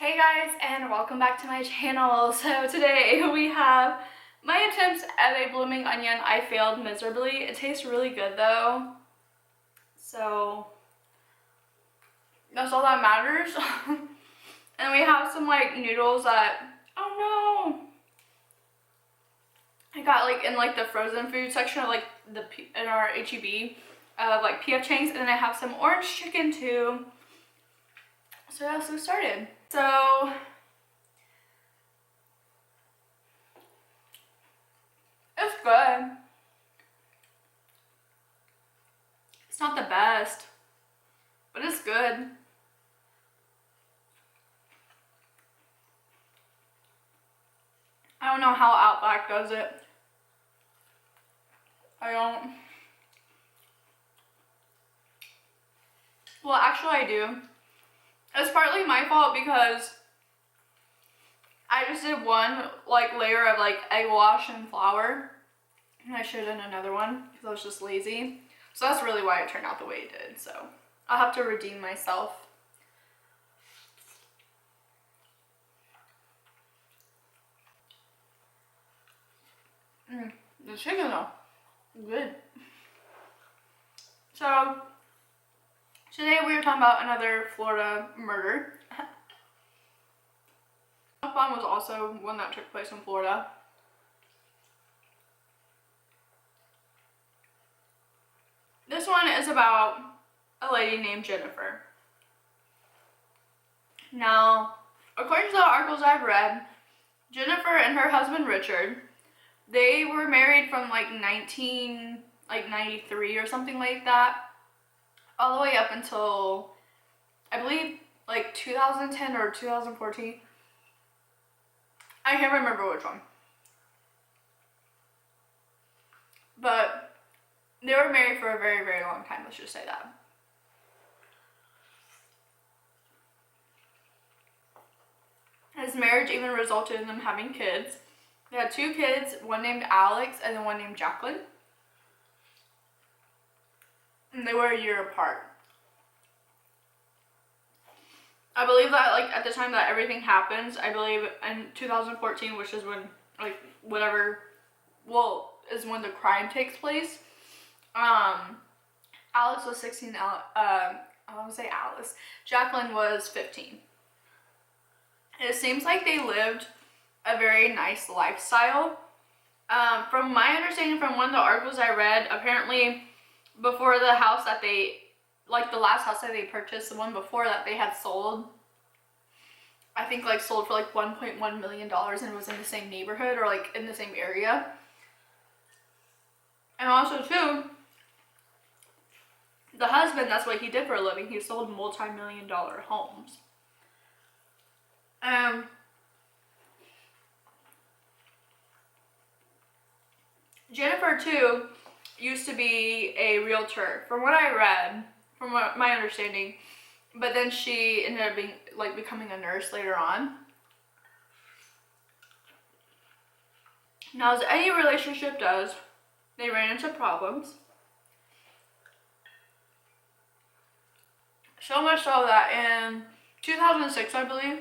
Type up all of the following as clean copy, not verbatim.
Hey guys, and welcome back to my channel. So today we have my attempts at a blooming onion. I failed miserably. It tastes really good though, so that's all that matters. And we have some like noodles that, oh no, I got like in like the frozen food section of like in our HEB of like PF Chang's, and then I have some orange chicken too. So yeah, let's get started. So it's good. It's not the best, but it's good. I don't know how Outback does it. I don't. Well, actually I do. It's partly my fault because I just did one like layer of like egg wash and flour, and I should have done another one because I was just lazy. So that's really why it turned out the way it did. So I'll have to redeem myself. The chicken though, good. So today we are talking about another Florida murder. Mukbang was also one that took place in Florida. This one is about a lady named Jennifer. Now, according to the articles I've read, Jennifer and her husband Richard, they were married from like 93 or something like that, all the way up until I believe like 2010 or 2014. I can't remember which one. But they were married for a very, very long time, let's just say that. His marriage even resulted in them having kids. They had 2 kids, one named Alex and then one named Jacqueline. And they were a year apart. I believe that like at the time that everything happens, I believe in 2014, which is when like whatever, well, is when the crime takes place. Alex was 16, I want to say Alice. Jacqueline was 15. It seems like they lived a very nice lifestyle. From my understanding from one of the articles I read, apparently before the house that they, like the last house that they purchased, the one before that they had sold, I think like sold for like $1.1 million, and it was in the same neighborhood or like in the same area. And also too, the husband, that's what he did for a living. He sold multi-million-dollar homes. Jennifer too used to be a realtor, from what I read, from what my understanding, but then she ended up being like becoming a nurse later on. Now, as any relationship does, they ran into problems. So much so that in 2006, I believe,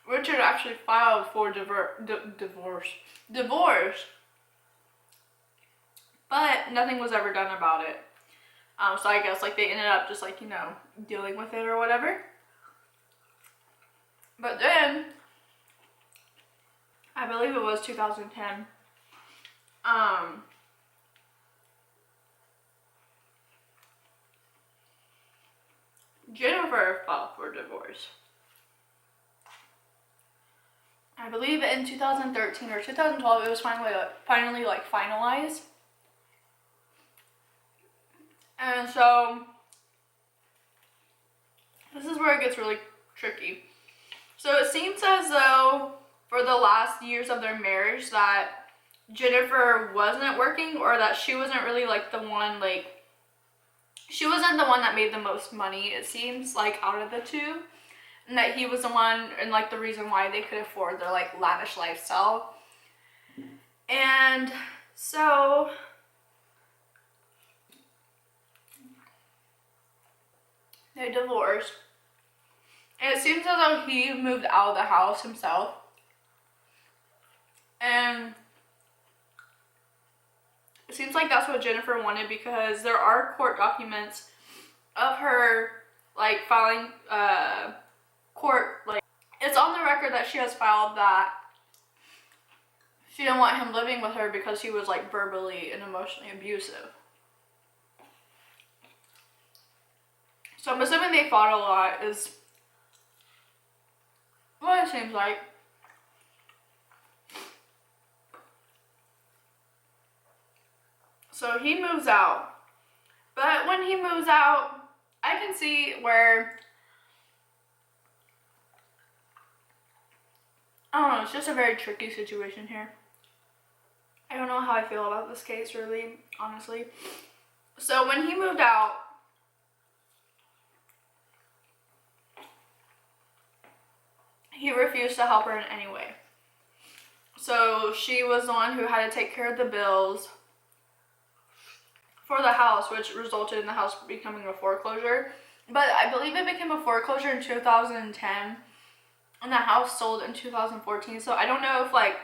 Richard actually filed for divorce. But nothing was ever done about it. So I guess like they ended up just like, you know, dealing with it or whatever. But then, I believe it was 2010, Jennifer filed for divorce. I believe in 2013 or 2012 it was finally like finalized. And so this is where it gets really tricky. So it seems as though for the last years of their marriage that Jennifer wasn't working, or that she wasn't really like the one, like she wasn't the one that made the most money, it seems like, out of the two. And that he was the one, and like the reason why they could afford their like lavish lifestyle. And so they divorced. And it seems as though he moved out of the house himself. And it seems like that's what Jennifer wanted, because there are court documents of her like filing court, like it's on the record that she has filed that she didn't want him living with her because he was like verbally and emotionally abusive. So I'm assuming they fought a lot is what it seems like. So he moves out. But when he moves out, I can see where, I don't know, it's just a very tricky situation here. I don't know how I feel about this case, really, honestly. So when he moved out, he refused to help her in any way. So she was the one who had to take care of the bills for the house, which resulted in the house becoming a foreclosure. But I believe it became a foreclosure in 2010, and the house sold in 2014. So I don't know if like,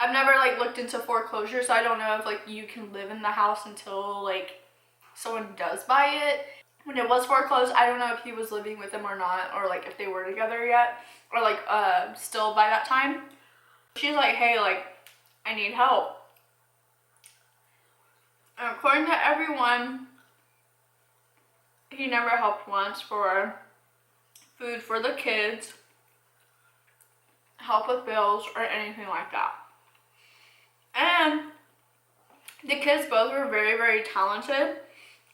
I've never like looked into foreclosure, so I don't know if like you can live in the house until like someone does buy it. When it was foreclosed, I don't know if he was living with them or not, or like if they were together yet, or like still by that time. She's like, hey, like I need help. And according to everyone, he never helped once for food for the kids, help with bills, or anything like that. And the kids both were very, very talented,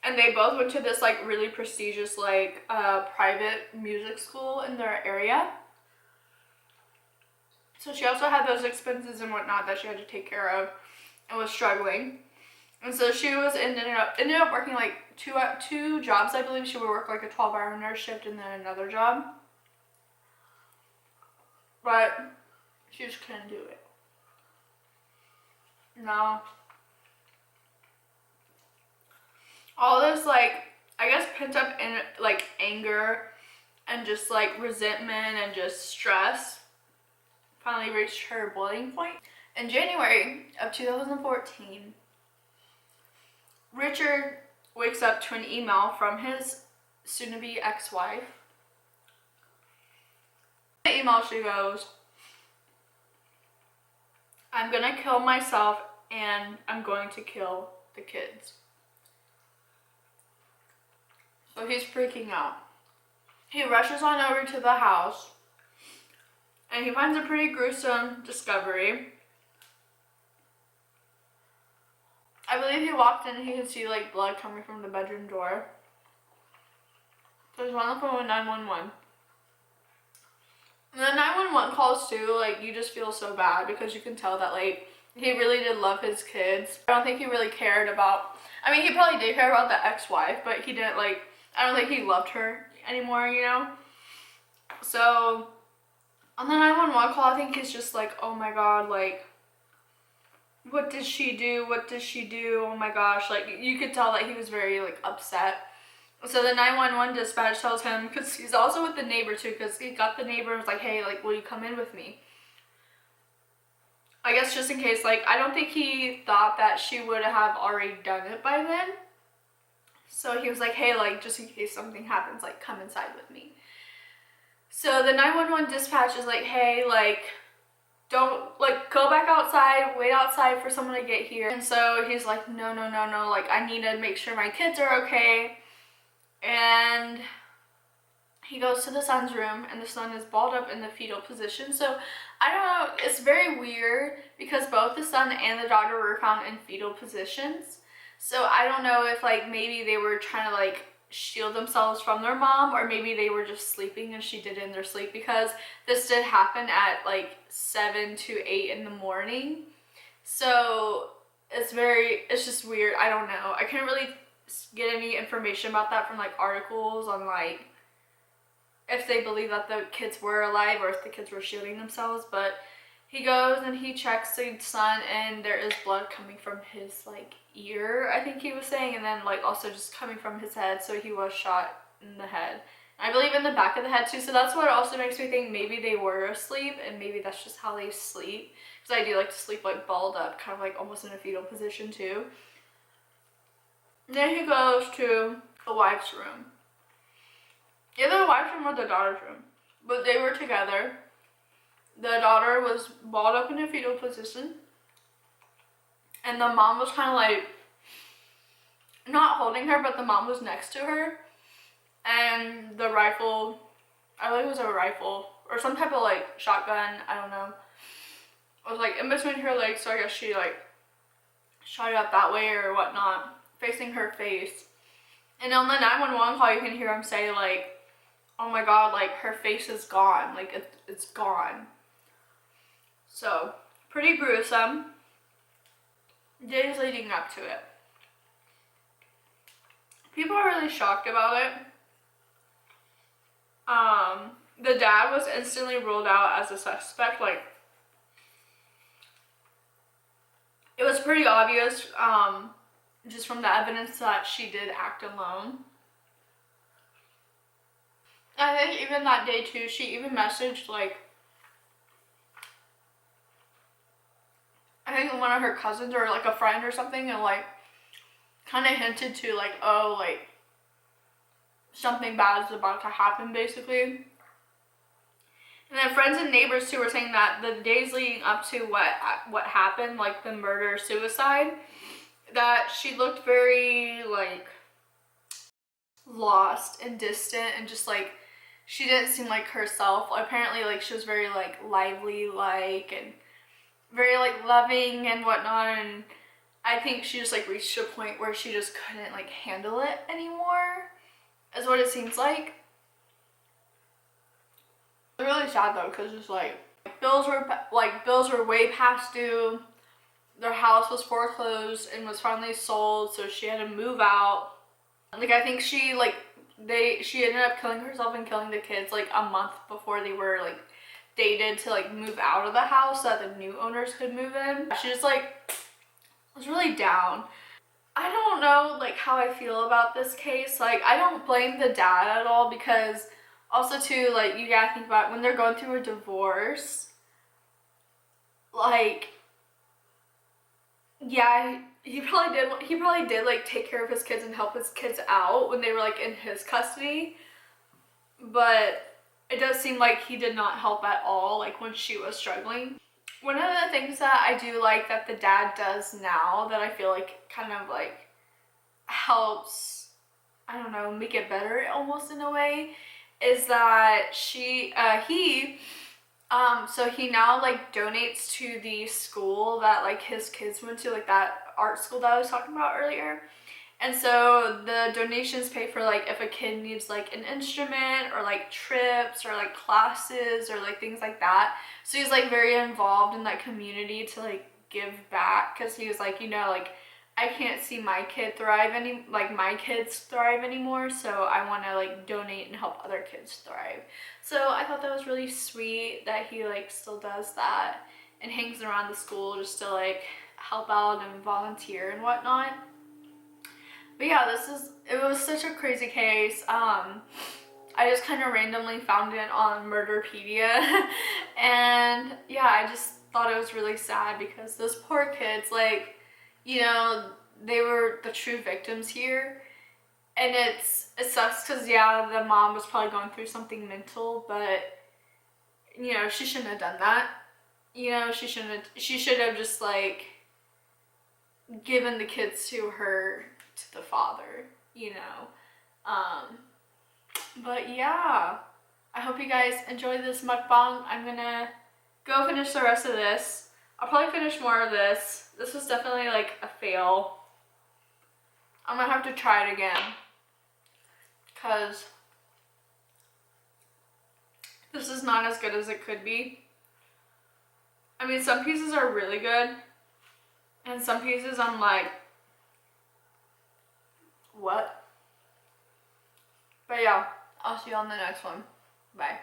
and they both went to this like really prestigious like private music school in their area. So she also had those expenses and whatnot that she had to take care of and was struggling. And so she was ended up working like two jobs, I believe. She would work like a 12-hour nurse shift and then another job. But she just couldn't do it. No. All this like, I guess pent up in like anger and just like resentment and just stress finally reached her boiling point. In January of 2014, Richard wakes up to an email from his soon-to-be ex-wife. In the email she goes, I'm gonna kill myself and I'm going to kill the kids. So he's freaking out. He rushes on over to the house and he finds a pretty gruesome discovery. I believe he walked in and he could see like blood coming from the bedroom door. So he's on the phone with 911. And the 911 calls too, like you just feel so bad because you can tell that like he really did love his kids. I don't think he really cared about, I mean he probably did care about the ex-wife, but he didn't like, I don't think he loved her anymore, you know? So on the 911 call, I think he's just like, oh my god, like what did she do? What did she do? Oh my gosh, like you could tell that he was very like upset. So the 911 dispatch tells him, because he's also with the neighbor too, because he got the neighbor and was like, hey, like will you come in with me? I guess just in case, like I don't think he thought that she would have already done it by then. So he was like, hey, like just in case something happens, like come inside with me. So the 911 dispatch is like, hey, like don't, like, go back outside, wait outside for someone to get here. And so he's like, no, no, no, no, like, I need to make sure my kids are okay. And he goes to the son's room, and the son is balled up in the fetal position. So, I don't know, it's very weird, because both the son and the daughter were found in fetal positions. So, I don't know if, like, maybe they were trying to, like, shield themselves from their mom, or maybe they were just sleeping and she did it in their sleep, because this did happen at like 7 to 8 in the morning. So it's just weird. I don't know, I couldn't really get any information about that from like articles on like if they believe that the kids were alive or if the kids were shielding themselves. But he goes and he checks the son, and there is blood coming from his like ear, I think he was saying, and then like also just coming from his head. So he was shot in the head I believe in the back of the head too, so that's what also makes me think maybe they were asleep, and maybe that's just how they sleep. Because I do like to sleep like balled up, kind of like almost in a fetal position too. Then he goes to the wife's room. Either the wife's room or the daughter's room. But they were together. The daughter was balled up in a fetal position. And the mom was kind of like, not holding her, but the mom was next to her. And the rifle, I believe it was a rifle, or some type of like shotgun, I don't know, was like in between her legs, so I guess she like shot it up that way or whatnot, facing her face. And on the 911 call, you can hear him say like, oh my god, like her face is gone, like it's gone. So, pretty gruesome. Days leading up to it. People are really shocked about it. The dad was instantly ruled out as a suspect. Like, it was pretty obvious, just from the evidence that she did act alone. I think even that day too, she even messaged like, I think one of her cousins or like a friend or something, and like kind of hinted to like, oh, like something bad is about to happen basically. And then friends and neighbors too were saying that the days leading up to what happened, like the murder suicide, that she looked very like lost and distant, and just like she didn't seem like herself. Apparently like she was very like lively, like, and very like loving and whatnot, and I think she just like reached a point where she just couldn't like handle it anymore, is what it seems like. It's really sad though, because it's like bills were way past due. Their house was foreclosed and was finally sold, so she had to move out. Like I think she ended up killing herself and killing the kids like a month before they were like dated to like move out of the house so that the new owners could move in. She just like was really down. I don't know like how I feel about this case. Like I don't blame the dad at all, because also too, like, you gotta think about when they're going through a divorce, like, yeah, he probably did like take care of his kids and help his kids out when they were like in his custody, but it does seem like he did not help at all like when she was struggling. One of the things that I do like that the dad does now that I feel like kind of like helps, I don't know, make it better almost in a way, is that he now like donates to the school that like his kids went to, like that art school that I was talking about earlier. And so the donations pay for like if a kid needs like an instrument or like trips or like classes or like things like that. So he's like very involved in that community to like give back, because he was like, you know, like I can't see my kids thrive anymore, so I want to like donate and help other kids thrive. So I thought that was really sweet that he like still does that and hangs around the school just to like help out and volunteer and whatnot. But yeah, it was such a crazy case. I just kind of randomly found it on Murderpedia and yeah, I just thought it was really sad because those poor kids, like, you know, they were the true victims here. And it sucks because, yeah, the mom was probably going through something mental, but, you know, she shouldn't have done that. You know, she should have just, like, given the kids to the father, you know. But, yeah, I hope you guys enjoyed this mukbang. I'm gonna go finish the rest of this. I'll probably finish more of this. This was definitely like a fail. I'm gonna have to try it again, because this is not as good as it could be. I mean, some pieces are really good, and some pieces I'm like, what? But yeah, I'll see you on the next one. Bye.